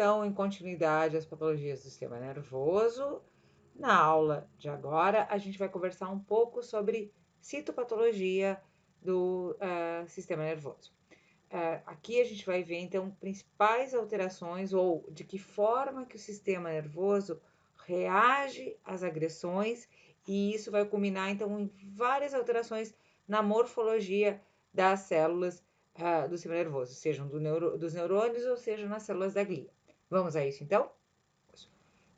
então, em continuidade às patologias do sistema nervoso, na aula de agora, a gente vai conversar um pouco sobre citopatologia do sistema nervoso. Aqui a gente vai ver, então, principais alterações ou de que forma que o sistema nervoso reage às agressões, e isso vai culminar, então, em várias alterações na morfologia das células do sistema nervoso, sejam dos neurônios ou sejam nas células da glia. Vamos a isso, então?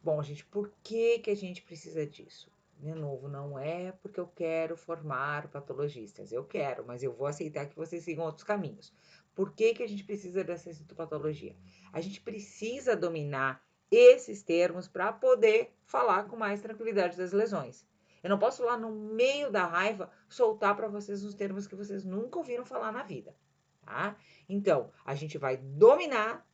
Bom, gente, por que a gente precisa disso? De novo, não é porque eu quero formar patologistas, eu quero, mas eu vou aceitar que vocês sigam outros caminhos. Por que a gente precisa dessa citopatologia? A gente precisa dominar esses termos para poder falar com mais tranquilidade das lesões. Eu não posso lá no meio da raiva soltar para vocês os termos que vocês nunca ouviram falar na vida, tá? Então, a gente vai dominar,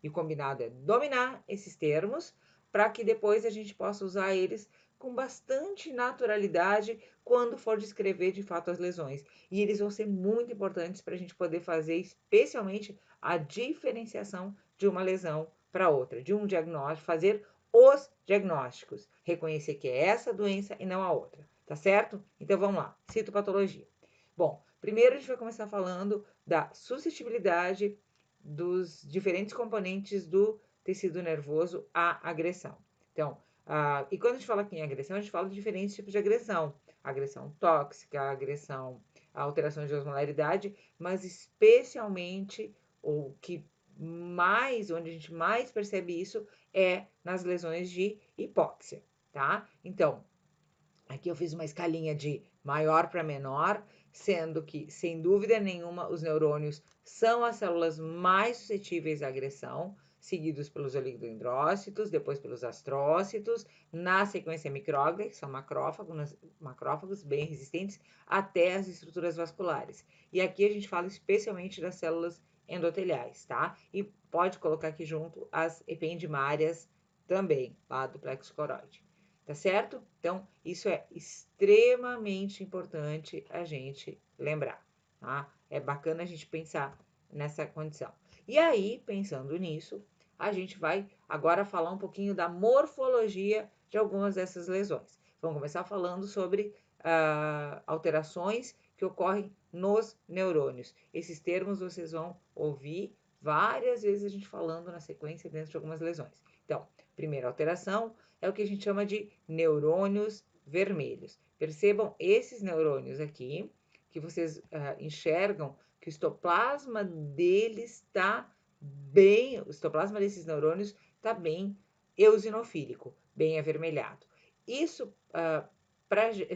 e o combinado é dominar esses termos, para que depois a gente possa usar eles com bastante naturalidade quando for descrever de fato as lesões. E eles vão ser muito importantes para a gente poder fazer, especialmente, a diferenciação de uma lesão para outra, de um diagnóstico, fazer os diagnósticos, reconhecer que é essa doença e não a outra, tá certo? Então vamos lá, citopatologia. Bom, primeiro a gente vai começar falando da suscetibilidade dos diferentes componentes do tecido nervoso à agressão. Então, e quando a gente fala aqui em agressão, a gente fala de diferentes tipos de agressão. Agressão tóxica, agressão, alterações de osmolaridade, mas especialmente o que mais, onde a gente mais percebe isso é nas lesões de hipóxia, tá? Então, aqui eu fiz uma escalinha de maior para menor, sendo que, sem dúvida nenhuma, os neurônios são as células mais suscetíveis à agressão, seguidos pelos oligodendrócitos, depois pelos astrócitos, na sequência micróglia, que são macrófagos bem resistentes, até as estruturas vasculares. E aqui a gente fala especialmente das células endoteliais, tá? E pode colocar aqui junto as ependimárias também, lá do plexo coroide. Tá certo? Então, isso é extremamente importante a gente lembrar, tá? É bacana a gente pensar nessa condição. E aí, pensando nisso, a gente vai agora falar um pouquinho da morfologia de algumas dessas lesões. Vamos começar falando sobre alterações que ocorrem nos neurônios. Esses termos vocês vão ouvir várias vezes a gente falando na sequência dentro de algumas lesões. Então, primeira alteração é o que a gente chama de neurônios vermelhos. Percebam esses neurônios aqui, que vocês enxergam que o estoplasma deles está bem, o estoplasma desses neurônios está bem eosinofílico, bem avermelhado. Isso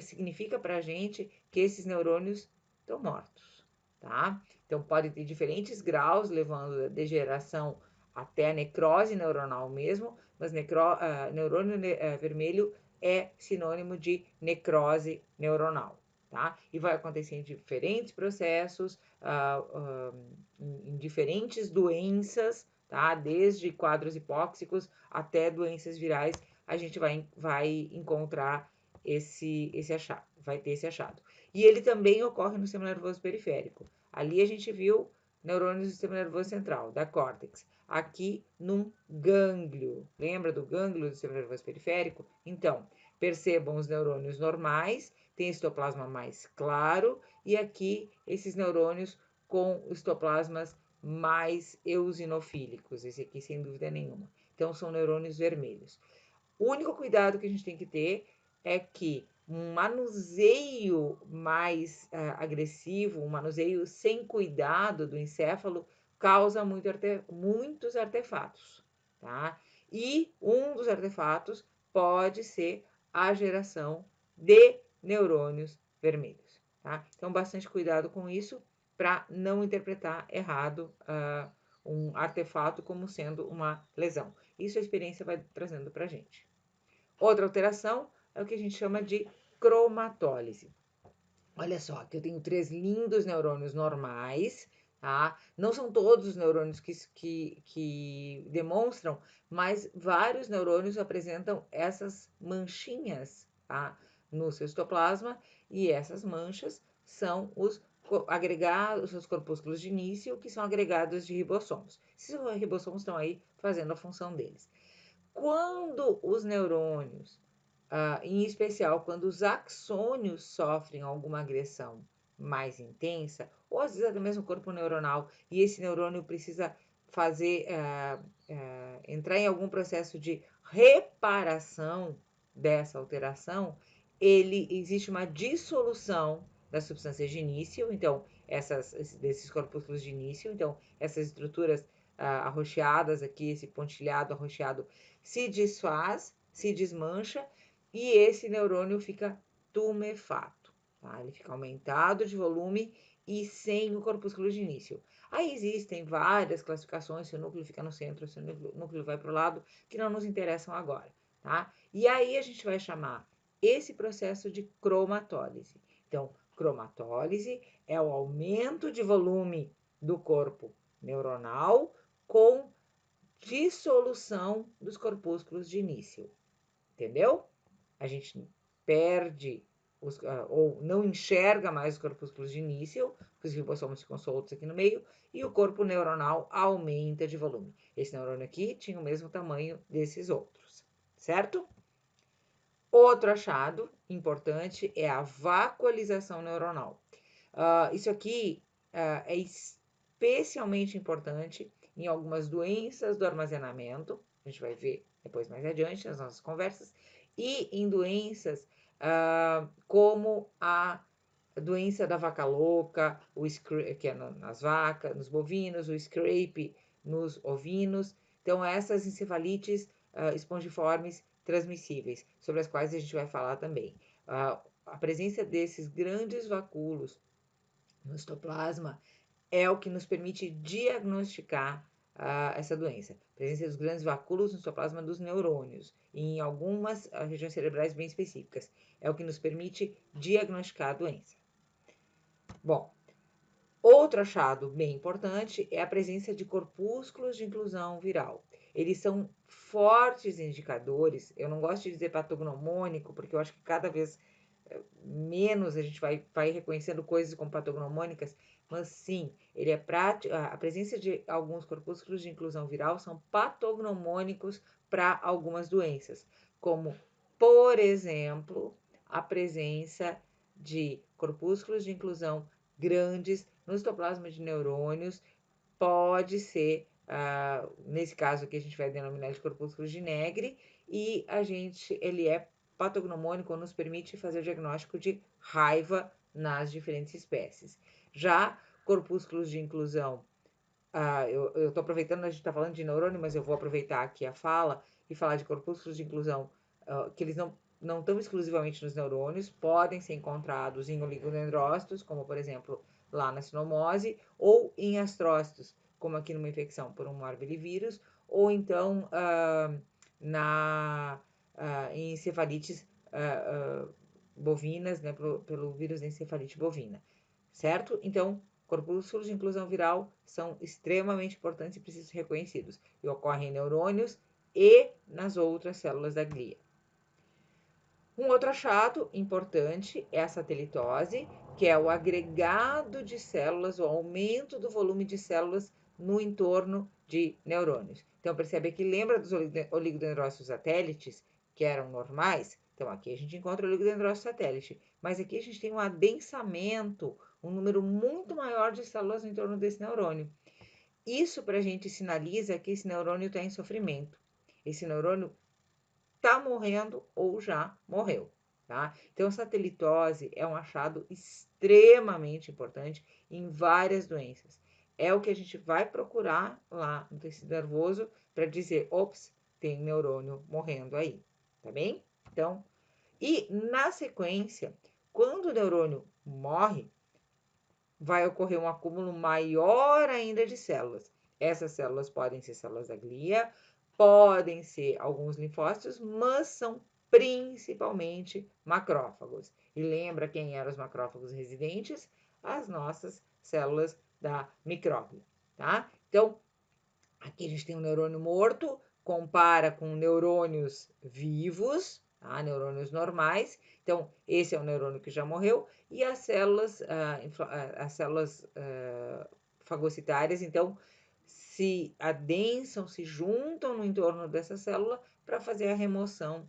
significa para a gente que esses neurônios estão mortos, tá? Então, pode ter diferentes graus, levando da degeneração até a necrose neuronal mesmo, mas neurônio vermelho é sinônimo de necrose neuronal, tá? E vai acontecer em diferentes processos, em diferentes doenças, tá? Desde quadros hipóxicos até doenças virais, a gente vai encontrar esse achado, vai ter esse achado. E ele também ocorre no sistema nervoso periférico. Ali a gente viu neurônios do sistema nervoso central, da córtex. Aqui num gânglio. Lembra do gânglio do sistema nervoso periférico? Então, percebam os neurônios normais, tem estoplasma mais claro, e aqui esses neurônios com estoplasmas mais eosinofílicos. Esse aqui, sem dúvida nenhuma. Então, são neurônios vermelhos. O único cuidado que a gente tem que ter é que um manuseio mais agressivo, um manuseio sem cuidado do encéfalo, causa muitos artefatos, tá? E um dos artefatos pode ser a geração de neurônios vermelhos, tá? Então, bastante cuidado com isso para não interpretar errado um artefato como sendo uma lesão. Isso a experiência vai trazendo para a gente. Outra alteração é o que a gente chama de cromatólise. Olha só, que eu tenho 3 lindos neurônios normais, tá? Não são todos os neurônios que demonstram, mas vários neurônios apresentam essas manchinhas, tá? No citoplasma, e essas manchas são os agregar os seus corpúsculos de início, que são agregados de ribossomos. Esses ribossomos estão aí fazendo a função deles. Quando os neurônios, em especial quando os axônios sofrem alguma agressão mais intensa, ou às vezes até mesmo o corpo neuronal, e esse neurônio precisa fazer, entrar em algum processo de reparação dessa alteração, existe uma dissolução das substâncias de início, então, desses corpúsculos de início, então, essas estruturas arroxeadas aqui, esse pontilhado arroxeado, se desfaz, se desmancha, e esse neurônio fica tumefato, tá? Ele fica aumentado de volume e sem o corpúsculo de início. Aí existem várias classificações, se o núcleo fica no centro, se o núcleo vai para o lado, que não nos interessam agora, tá? E aí a gente vai chamar esse processo de cromatólise. Então, cromatólise é o aumento de volume do corpo neuronal com dissolução dos corpúsculos de início, entendeu? A gente perde ou não enxerga mais os corpúsculos de início, porque os ribossomos ficam soltos aqui no meio, e o corpo neuronal aumenta de volume. Esse neurônio aqui tinha o mesmo tamanho desses outros, certo? Outro achado importante é a vacuolização neuronal. Isso aqui é especialmente importante em algumas doenças do armazenamento, a gente vai ver depois mais adiante nas nossas conversas, e em doenças como a doença da vaca louca, que é nas vacas, nos bovinos, o scrape nos ovinos. Então, essas encefalites espongiformes transmissíveis, sobre as quais a gente vai falar também. A presença desses grandes vacúolos no citoplasma é o que nos permite diagnosticar essa doença. A presença dos grandes vacúolos no citoplasma dos neurônios, e em algumas regiões cerebrais bem específicas, é o que nos permite diagnosticar a doença. Bom, outro achado bem importante é a presença de corpúsculos de inclusão viral. Eles são fortes indicadores, eu não gosto de dizer patognomônico, porque eu acho que cada vez menos a gente vai reconhecendo coisas como patognomônicas, mas sim, ele é a presença de alguns corpúsculos de inclusão viral são patognomônicos para algumas doenças, como, por exemplo, a presença de corpúsculos de inclusão grandes no citoplasma de neurônios, pode ser, nesse caso aqui a gente vai denominar de corpúsculos de Negri, e ele é patognomônico, nos permite fazer o diagnóstico de raiva nas diferentes espécies. Já corpúsculos de inclusão, eu estou aproveitando, a gente está falando de neurônio, mas eu vou aproveitar aqui a fala e falar de corpúsculos de inclusão, que eles não estão exclusivamente nos neurônios, podem ser encontrados em oligodendrócitos, como por exemplo lá na sinomose, ou em astrócitos, como aqui numa infecção por um morbilivírus, ou então em encefalites bovinas, né, pelo vírus da encefalite bovina, certo? Então, corpúsculos de inclusão viral são extremamente importantes e precisam ser reconhecidos, e ocorrem em neurônios e nas outras células da glia. Um outro achado importante é a satelitose, que é o agregado de células, o aumento do volume de células no entorno de neurônios. Então, percebe aqui, lembra dos oligodendrócitos satélites, que eram normais? Então, aqui a gente encontra o oligodendrócito satélite, mas aqui a gente tem um adensamento, um número muito maior de células no entorno desse neurônio. Isso para a gente sinaliza que esse neurônio está em sofrimento. Esse neurônio está morrendo ou já morreu, tá? Então, satelitose é um achado extremamente importante em várias doenças. É o que a gente vai procurar lá no tecido nervoso para dizer, ops, tem neurônio morrendo aí, tá bem? Então, e na sequência, quando o neurônio morre, vai ocorrer um acúmulo maior ainda de células. Essas células podem ser células da glia, podem ser alguns linfócitos, mas são principalmente macrófagos. E lembra quem eram os macrófagos residentes? As nossas células da micróglia, tá? Então, aqui a gente tem um neurônio morto, compara com neurônios vivos, tá? Neurônios normais. Então, esse é o neurônio que já morreu. E as células, fagocitárias, então, se adensam, se juntam no entorno dessa célula para fazer a remoção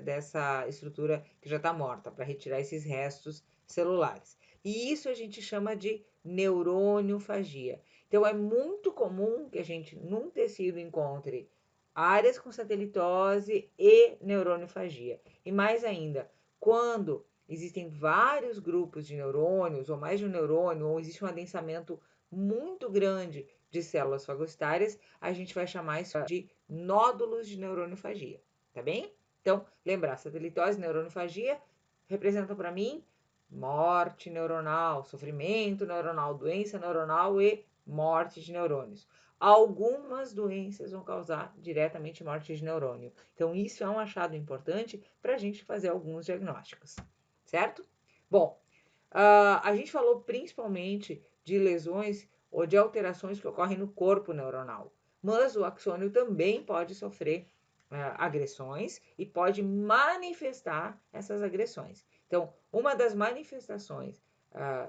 dessa estrutura que já está morta, para retirar esses restos celulares. E isso a gente chama de neurôniofagia. Então, é muito comum que a gente, num tecido, encontre áreas com satelitose e neurôniofagia. E mais ainda, quando existem vários grupos de neurônios, ou mais de um neurônio, ou existe um adensamento muito grande de células fagocitárias, a gente vai chamar isso de nódulos de neurôniofagia, tá bem? Então, lembrar, satelitose e neurôniofagia representam para mim morte neuronal, sofrimento neuronal, doença neuronal e morte de neurônios. Algumas doenças vão causar diretamente morte de neurônio. Então, isso é um achado importante para a gente fazer alguns diagnósticos, certo? Bom, a gente falou principalmente de lesões ou de alterações que ocorrem no corpo neuronal, mas o axônio também pode sofrer agressões e pode manifestar essas agressões. Então, uma das manifestações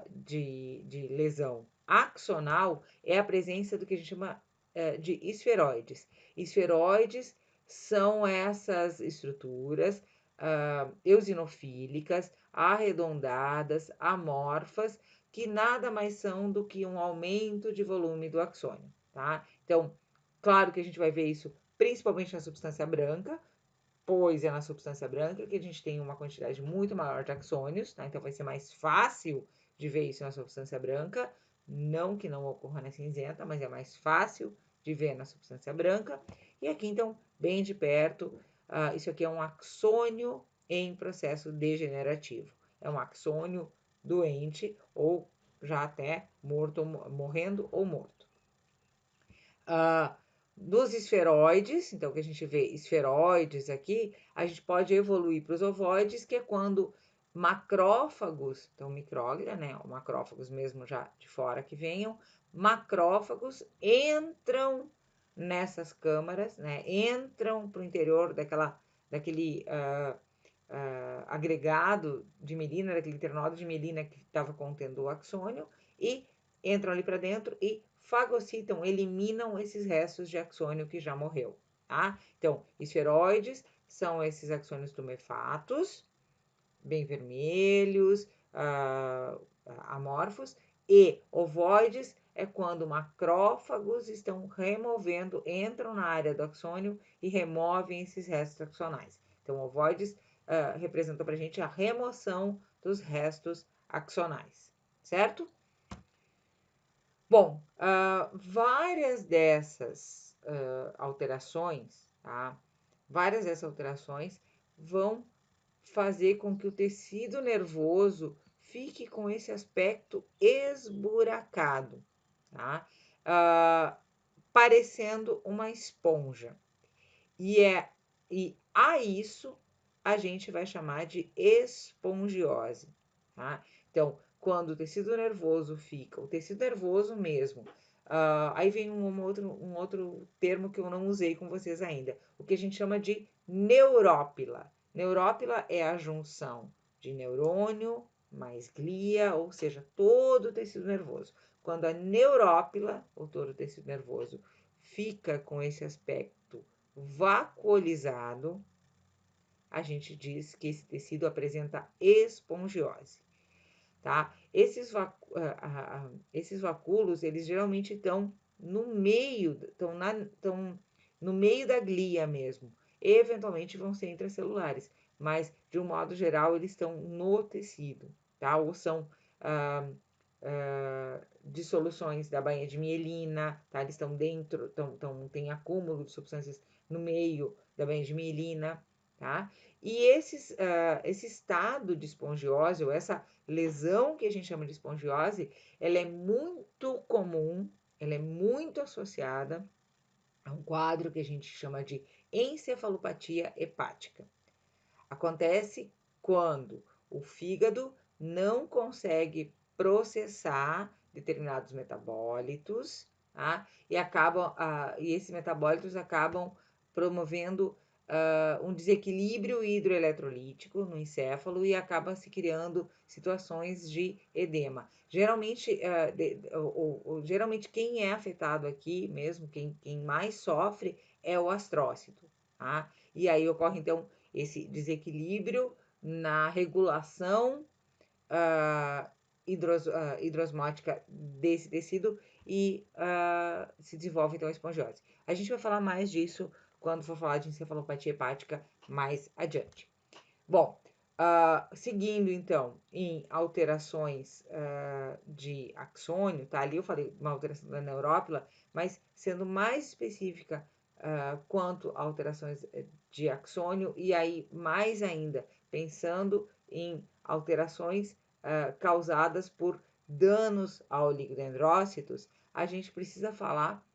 de lesão axonal é a presença do que a gente chama de esferoides. Esferoides são essas estruturas eosinofílicas, arredondadas, amorfas, que nada mais são do que um aumento de volume do axônio, tá? Então, claro que a gente vai ver isso principalmente na substância branca, pois é na substância branca que a gente tem uma quantidade muito maior de axônios, tá? Então vai ser mais fácil de ver isso na substância branca, não que não ocorra na cinzenta, mas é mais fácil de ver na substância branca. E aqui, então, bem de perto, isso aqui é um axônio em processo degenerativo. É um axônio doente ou já até morto, morrendo ou morto. Dos esferoides, então que a gente vê esferoides aqui, a gente pode evoluir para os ovoides, que é quando macrófagos, então micróglia, né, ou macrófagos mesmo já de fora que venham, macrófagos entram nessas câmaras, né, entram para o interior daquele agregado de mielina, daquele internode de mielina que estava contendo o axônio, e entram ali para dentro e fagocitam, eliminam esses restos de axônio que já morreu, tá? Então, esferoides são esses axônios tumefatos, bem vermelhos, amorfos, e ovoides é quando macrófagos estão removendo, entram na área do axônio e removem esses restos axonais. Então, ovoides representam para a gente a remoção dos restos axonais, certo? Bom, várias dessas alterações, tá? Várias dessas alterações vão fazer com que o tecido nervoso fique com esse aspecto esburacado, tá? Parecendo uma esponja. E a isso a gente vai chamar de espongiose, tá? Então, quando o tecido nervoso fica, o tecido nervoso mesmo, aí vem um outro termo que eu não usei com vocês ainda, o que a gente chama de neurópila. Neurópila é a junção de neurônio mais glia, ou seja, todo o tecido nervoso. Quando a neurópila, ou todo o tecido nervoso, fica com esse aspecto vacuolizado, a gente diz que esse tecido apresenta espongiose, tá? Esses vacúolos, eles geralmente estão no meio, estão no meio da glia mesmo. Eventualmente vão ser intracelulares, mas de um modo geral eles estão no tecido, tá? Ou são dissoluções da bainha de mielina, tá? Eles estão dentro, tem acúmulo de substâncias no meio da bainha de mielina, tá? E esse estado de espongiose, ou essa lesão que a gente chama de espongiose, ela é muito comum, ela é muito associada a um quadro que a gente chama de encefalopatia hepática. Acontece quando o fígado não consegue processar determinados metabólitos, tá? E esses metabólitos acabam promovendo um desequilíbrio hidroeletrolítico no encéfalo e acaba se criando situações de edema. Geralmente, geralmente quem é afetado aqui mesmo, quem mais sofre é o astrócito, tá? E aí ocorre, então, esse desequilíbrio na regulação hidrosmótica desse tecido e se desenvolve, então, a espongiose. A gente vai falar mais disso quando for falar de encefalopatia hepática mais adiante. Bom, seguindo, então, em alterações de axônio, tá? Ali eu falei uma alteração da neurópila, mas sendo mais específica quanto a alterações de axônio, e aí mais ainda pensando em alterações causadas por danos a oligodendrócitos, a gente precisa falar,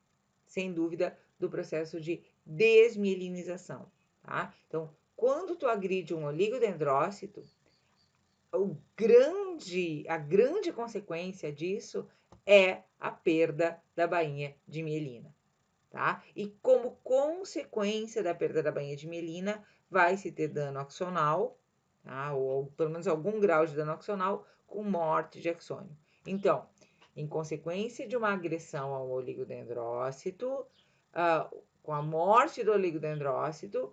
sem dúvida, do processo de desmielinização, tá? Então, quando tu agride um oligodendrócito, a grande consequência disso é a perda da bainha de mielina, tá? E como consequência da perda da bainha de mielina, vai se ter dano axonal, tá? Ou pelo menos algum grau de dano axonal com morte de axônio. Então, em consequência de uma agressão ao oligodendrócito, com a morte do oligodendrócito,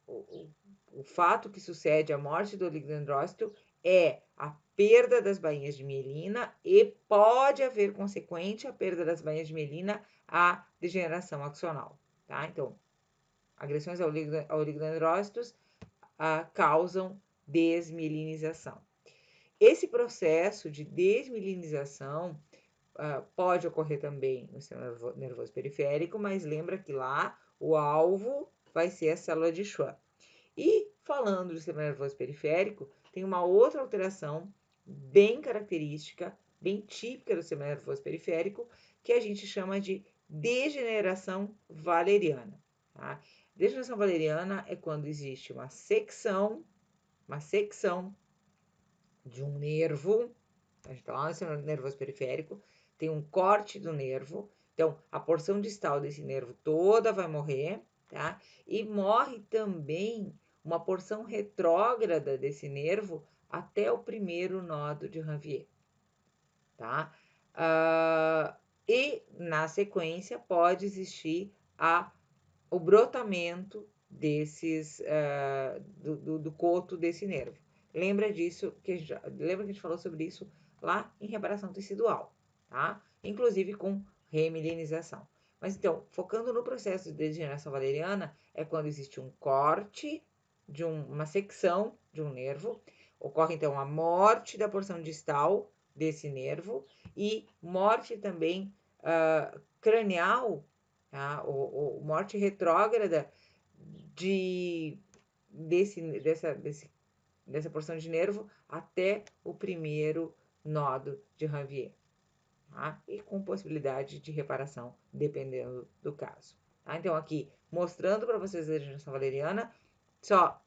o fato que sucede à morte do oligodendrócito é a perda das bainhas de mielina e pode haver consequente a perda das bainhas de mielina a degeneração axonal, tá? Então, agressões a oligodendrócitos causam desmielinização. Esse processo de desmielinização pode ocorrer também no sistema nervoso periférico, mas lembra que lá o alvo vai ser a célula de Schwann. E falando do sistema nervoso periférico, tem uma outra alteração bem característica, bem típica do sistema nervoso periférico, que a gente chama de degeneração valeriana. Tá? Degeneração valeriana é quando existe uma secção de um nervo, a gente está lá no sistema nervoso periférico, tem um corte do nervo, então a porção distal desse nervo toda vai morrer, tá? E morre também uma porção retrógrada desse nervo até o primeiro nodo de Ranvier, tá? E na sequência pode existir o brotamento desses do coto desse nervo. Lembra disso lembra que a gente falou sobre isso lá em reparação tecidual, tá? Inclusive com remilinização. Mas então, focando no processo de degeneração valeriana, é quando existe um corte de uma secção de um nervo, ocorre então a morte da porção distal desse nervo e morte também cranial, tá? Ou morte retrógrada dessa porção de nervo até o primeiro nodo de Ranvier, tá? E com possibilidade de reparação, dependendo do caso. Tá? Então, aqui, mostrando para vocês a degeneração valeriana, só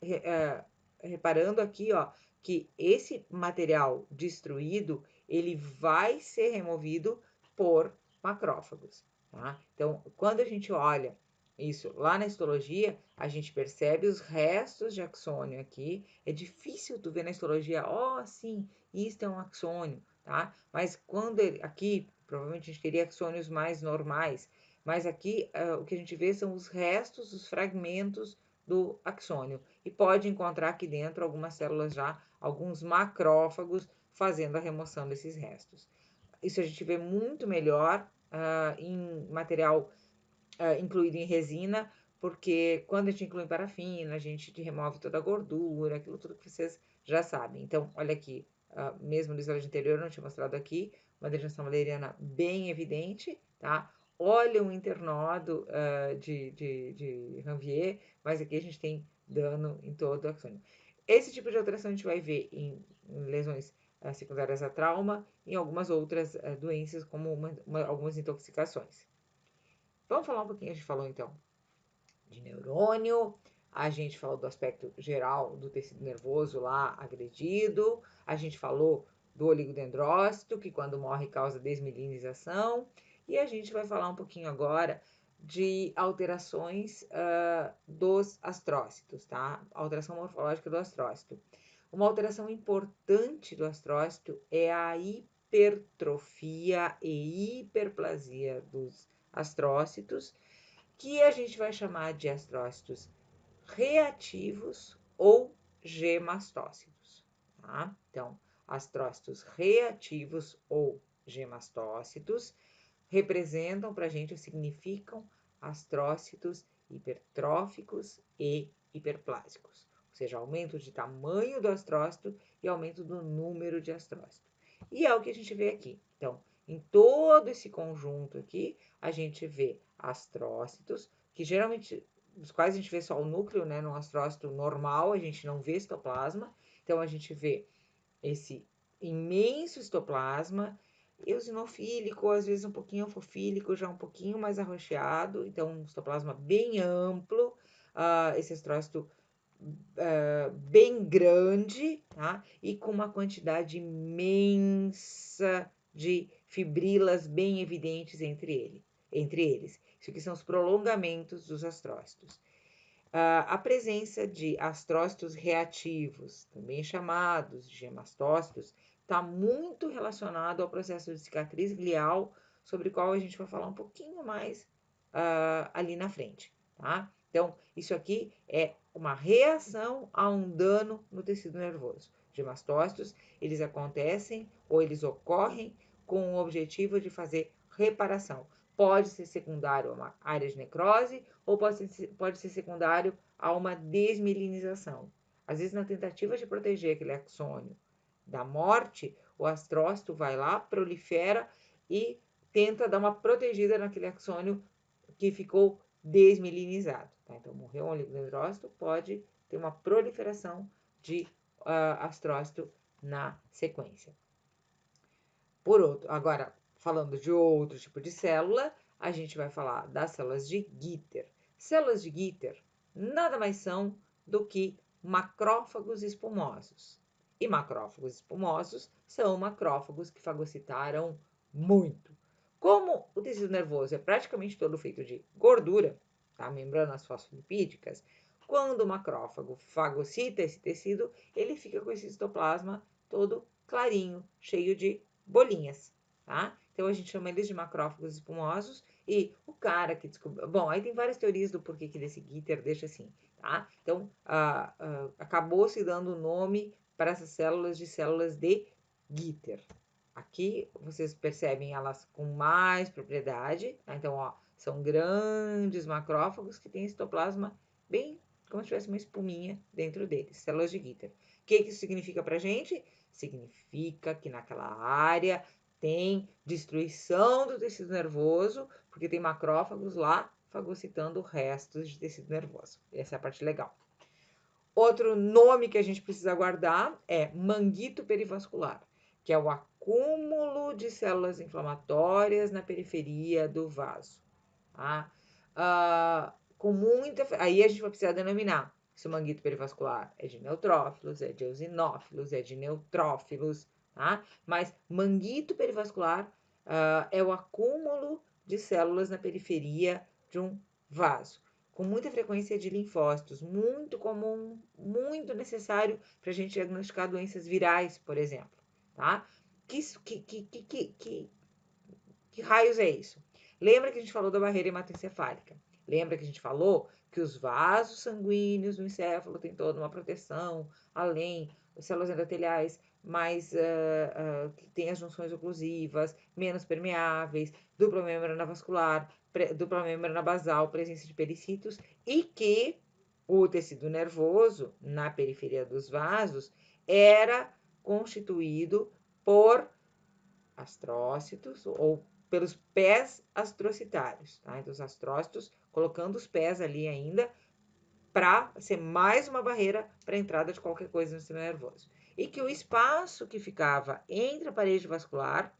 reparando aqui, ó, que esse material destruído, ele vai ser removido por macrófagos, tá? Então, quando a gente olha isso lá na histologia, a gente percebe os restos de axônio aqui. É difícil tu ver na histologia, sim, isto é um axônio, tá? Mas quando aqui, provavelmente a gente teria axônios mais normais, mas aqui o que a gente vê são os restos, os fragmentos do axônio. E pode encontrar aqui dentro algumas células já, alguns macrófagos fazendo a remoção desses restos. Isso a gente vê muito melhor em material incluído em resina, porque quando a gente inclui em parafina, a gente remove toda a gordura, aquilo tudo que vocês já sabem. Então, olha aqui, mesmo no slide anterior, eu não tinha mostrado aqui, uma degeneração valeriana bem evidente, tá? Olha um internodo de Ranvier, mas aqui a gente tem dano em todo o axônio. Esse tipo de alteração a gente vai ver em lesões secundárias a trauma, em algumas outras doenças, como algumas intoxicações. Vamos falar um pouquinho, a gente falou então de neurônio, a gente falou do aspecto geral do tecido nervoso lá agredido, a gente falou do oligodendrócito, que quando morre causa desmielinização, e a gente vai falar um pouquinho agora de alterações dos astrócitos, tá? Alteração morfológica do astrócito. Uma alteração importante do astrócito é a hipertrofia e hiperplasia dos astrócitos, que a gente vai chamar de astrócitos reativos ou gemastócitos, tá? Então, astrócitos reativos ou gemastócitos representam para a gente, significam astrócitos hipertróficos e hiperplásicos, ou seja, aumento de tamanho do astrócito e aumento do número de astrócitos. E é o que a gente vê aqui. Então, em todo esse conjunto aqui, a gente vê astrócitos, que geralmente, dos quais a gente vê só o núcleo, né? No astrócito normal, a gente não vê citoplasma. Então, a gente vê esse imenso citoplasma, eosinofílico, às vezes um pouquinho anfofílico, já um pouquinho mais arroxeado, então um citoplasma bem amplo, esse astrócito bem grande, tá? E com uma quantidade imensa de fibrilas bem evidentes entre eles. Isso aqui são os prolongamentos dos astrócitos. A presença de astrócitos reativos, também chamados de gemastócitos, está muito relacionado ao processo de cicatriz glial, sobre o qual a gente vai falar um pouquinho mais ali na frente, tá? Então, isso aqui é uma reação a um dano no tecido nervoso. Gemastócitos, eles acontecem ou eles ocorrem com o objetivo de fazer reparação. Pode ser secundário a uma área de necrose ou pode ser secundário a uma desmielinização. Às vezes, na tentativa de proteger aquele axônio da morte, o astrócito vai lá, prolifera e tenta dar uma protegida naquele axônio que ficou desmielinizado. Tá? Então, morreu um oligodendrócito, pode ter uma proliferação de astrócito na sequência. Agora, falando de outro tipo de célula, a gente vai falar das células de Gitter. Células de Gitter nada mais são do que macrófagos espumosos. E macrófagos espumosos são macrófagos que fagocitaram muito. Como o tecido nervoso é praticamente todo feito de gordura, tá? Membranas fosfolipídicas, quando o macrófago fagocita esse tecido, ele fica com esse citoplasma todo clarinho, cheio de bolinhas, tá? Então, a gente chama eles de macrófagos espumosos e o cara que descobriu... Bom, aí tem várias teorias do porquê que desse Gitter deixa assim, tá? Então, acabou se dando o nome para essas células de células de Gitter. Aqui, vocês percebem elas com mais propriedade, tá? Então, ó, são grandes macrófagos que têm citoplasma bem como se tivesse uma espuminha dentro deles, células de Gitter. O que isso significa pra gente? Significa que naquela área tem destruição do tecido nervoso, porque tem macrófagos lá fagocitando restos de tecido nervoso. Essa é a parte legal. Outro nome que a gente precisa guardar é manguito perivascular, que é o acúmulo de células inflamatórias na periferia do vaso. Tá? Aí a gente vai precisar denominar se o manguito perivascular é de neutrófilos, é de eosinófilos, é de neutrófilos, tá? Mas manguito perivascular é o acúmulo de células na periferia de um vaso, com muita frequência de linfócitos, muito comum, muito necessário para a gente diagnosticar doenças virais, por exemplo, tá? Que raios é isso? Lembra que a gente falou da barreira hematoencefálica? Lembra que a gente falou que os vasos sanguíneos do encéfalo têm toda uma proteção, além das células endoteliais que têm as junções oclusivas, menos permeáveis, dupla membrana vascular, dupla membrana basal, presença de pericitos, e que o tecido nervoso, na periferia dos vasos, era constituído por astrócitos ou pelos pés astrocitários, tá? Então, os astrócitos colocando os pés ali ainda para ser mais uma barreira para a entrada de qualquer coisa no sistema nervoso. E que o espaço que ficava entre a parede vascular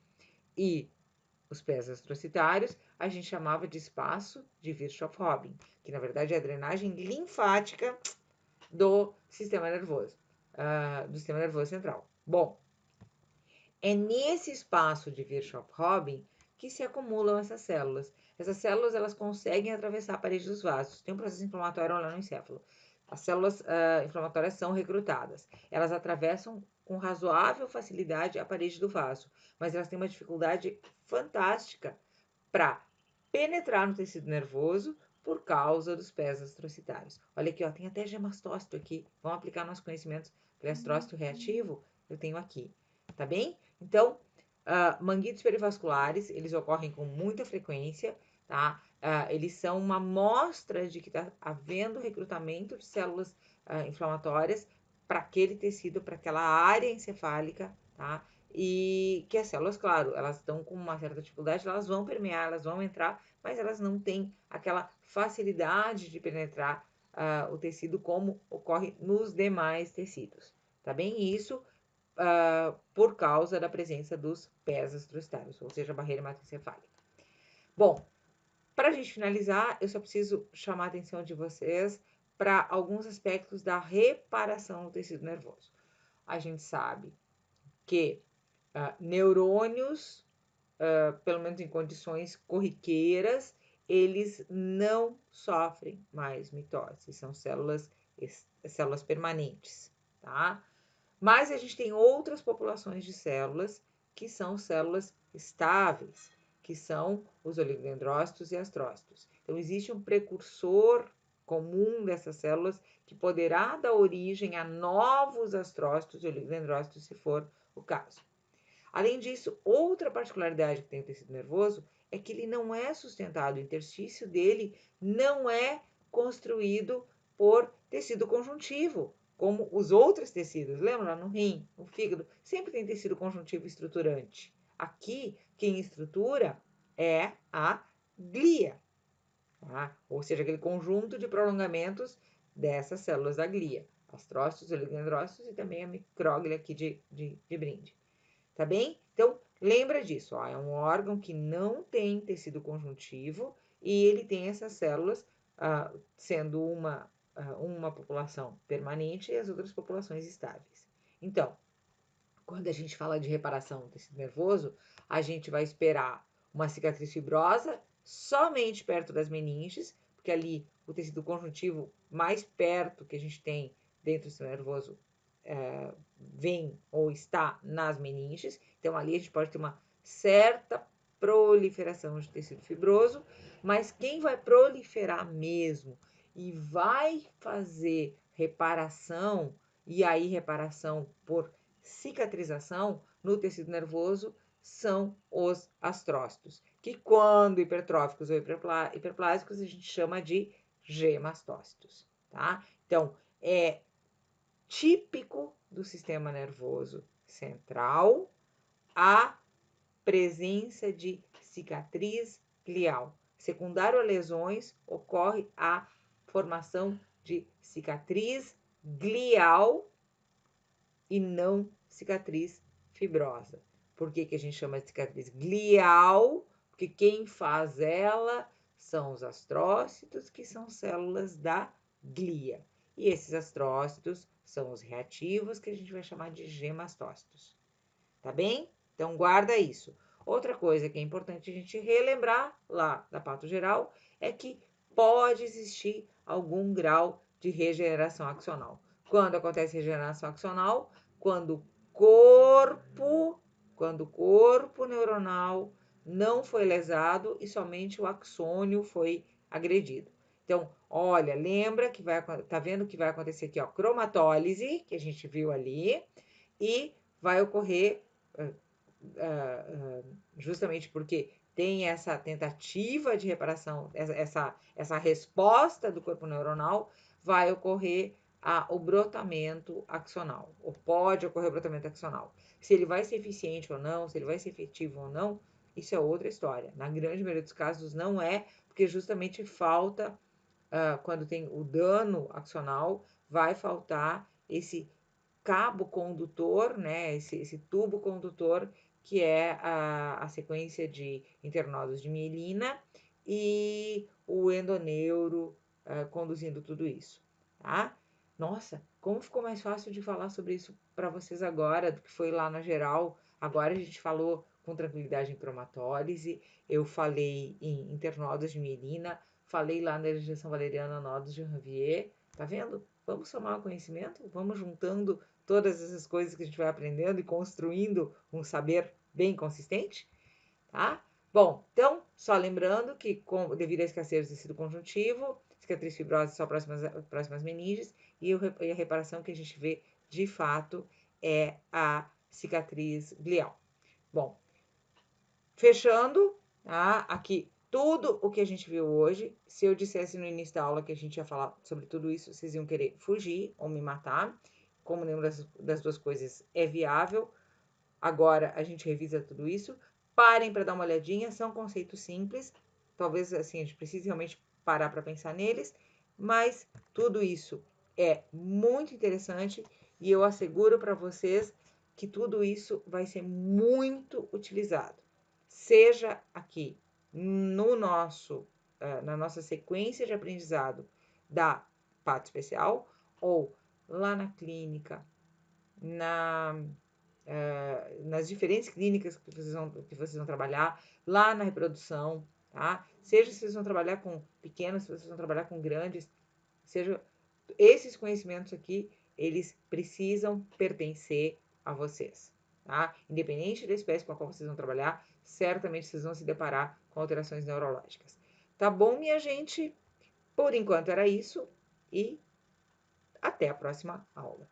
e os pés astrocitários, a gente chamava de espaço de Virchow-Robin, que na verdade é a drenagem linfática do sistema nervoso central. Bom, é nesse espaço de Virchow-Robin que se acumulam essas células. Essas células, elas conseguem atravessar a parede dos vasos. Tem um processo inflamatório lá no encéfalo. As células inflamatórias são recrutadas. Elas atravessam com razoável facilidade a parede do vaso, mas elas têm uma dificuldade fantástica para penetrar no tecido nervoso por causa dos pés astrocitários. Olha aqui, ó, tem até gemastócito aqui. Vamos aplicar nossos conhecimentos para astrócito reativo? Eu tenho aqui, tá bem? Então, manguitos perivasculares, eles ocorrem com muita frequência, tá? Eles são uma amostra de que está havendo recrutamento de células inflamatórias para aquele tecido, para aquela área encefálica, tá? E que as células, claro, elas estão com uma certa dificuldade, elas vão permear, elas vão entrar, mas elas não têm aquela facilidade de penetrar o tecido como ocorre nos demais tecidos, tá bem? Isso por causa da presença dos pés astrocitários, ou seja, a barreira hematoencefálica. Bom, para a gente finalizar, eu só preciso chamar a atenção de vocês para alguns aspectos da reparação do tecido nervoso. A gente sabe que neurônios, pelo menos em condições corriqueiras, eles não sofrem mais mitose, são células permanentes, tá? Mas a gente tem outras populações de células que são células estáveis, que são os oligodendrócitos e astrócitos. Então, existe um precursor comum dessas células que poderá dar origem a novos astrócitos e oligodendrócitos, se for o caso. Além disso, outra particularidade que tem o tecido nervoso é que ele não é sustentado, o interstício dele não é construído por tecido conjuntivo, como os outros tecidos. Lembra? No rim, no fígado, sempre tem tecido conjuntivo estruturante. Aqui, quem estrutura é a glia, tá? Ou seja, aquele conjunto de prolongamentos dessas células da glia, astrócitos, oligodendrócitos e também a micróglia aqui de brinde. Tá bem? Então, lembra disso, ó, é um órgão que não tem tecido conjuntivo e ele tem essas células, sendo uma população permanente e as outras populações estáveis. Então, quando a gente fala de reparação do tecido nervoso, a gente vai esperar uma cicatriz fibrosa somente perto das meninges, porque ali o tecido conjuntivo mais perto que a gente tem dentro do sistema nervoso vem ou está nas meninges. Então, ali a gente pode ter uma certa proliferação de tecido fibroso, mas quem vai proliferar mesmo e vai fazer reparação, e aí reparação por cicatrização no tecido nervoso, são os astrócitos, que quando hipertróficos ou hiperplásicos a gente chama de gemastócitos, tá? Então, é típico do sistema nervoso central a presença de cicatriz glial. Secundário a lesões, ocorre a formação de cicatriz glial e não cicatriz fibrosa. Por que a gente chama de cicatriz glial? Porque quem faz ela são os astrócitos, que são células da glia. E esses astrócitos são os reativos, que a gente vai chamar de gemastócitos. Tá bem? Então, guarda isso. Outra coisa que é importante a gente relembrar lá da pato geral é que pode existir algum grau de regeneração axonal. Quando acontece regeneração axonal? Quando o corpo neuronal não foi lesado e somente o axônio foi agredido. Então, olha, lembra que tá vendo que vai acontecer aqui, ó, cromatólise, que a gente viu ali, e vai ocorrer justamente porque tem essa tentativa de reparação, essa resposta do corpo neuronal, vai ocorrer o brotamento axonal, ou pode ocorrer o brotamento axonal. Se ele vai ser eficiente ou não, se ele vai ser efetivo ou não, isso é outra história. Na grande maioria dos casos não é, porque justamente falta, quando tem o dano axonal, vai faltar esse cabo condutor, né, esse tubo condutor, que é a sequência de internodos de mielina e o endoneuro conduzindo tudo isso, tá? Nossa, como ficou mais fácil de falar sobre isso para vocês agora do que foi lá na geral. Agora a gente falou com tranquilidade em cromatólise, eu falei em internodos de mielina, falei lá na injeção valeriana nodos de Ranvier, tá vendo? Vamos somar o conhecimento, vamos juntando todas essas coisas que a gente vai aprendendo e construindo um saber bem consistente, tá? Bom, então, só lembrando que devido à escassez do tecido conjuntivo, cicatriz fibrosa só próximas meninges, e a reparação que a gente vê de fato é a cicatriz glial. Bom, fechando, tá? Aqui tudo o que a gente viu hoje. Se eu dissesse no início da aula que a gente ia falar sobre tudo isso, vocês iam querer fugir ou me matar. Como nenhuma das duas coisas é viável, agora a gente revisa tudo isso. Parem para dar uma olhadinha, são conceitos simples. Talvez assim a gente precise realmente parar para pensar neles, mas tudo isso é muito interessante e eu asseguro para vocês que tudo isso vai ser muito utilizado, seja aqui no na nossa sequência de aprendizado da PAT especial ou lá na clínica, nas diferentes clínicas que vocês vão trabalhar, lá na reprodução, tá? Seja se vocês vão trabalhar com pequenos, se vocês vão trabalhar com grandes, seja esses conhecimentos aqui, eles precisam pertencer a vocês, tá? Independente da espécie com a qual vocês vão trabalhar, certamente vocês vão se deparar com alterações neurológicas. Tá bom, minha gente? Por enquanto era isso e até a próxima aula.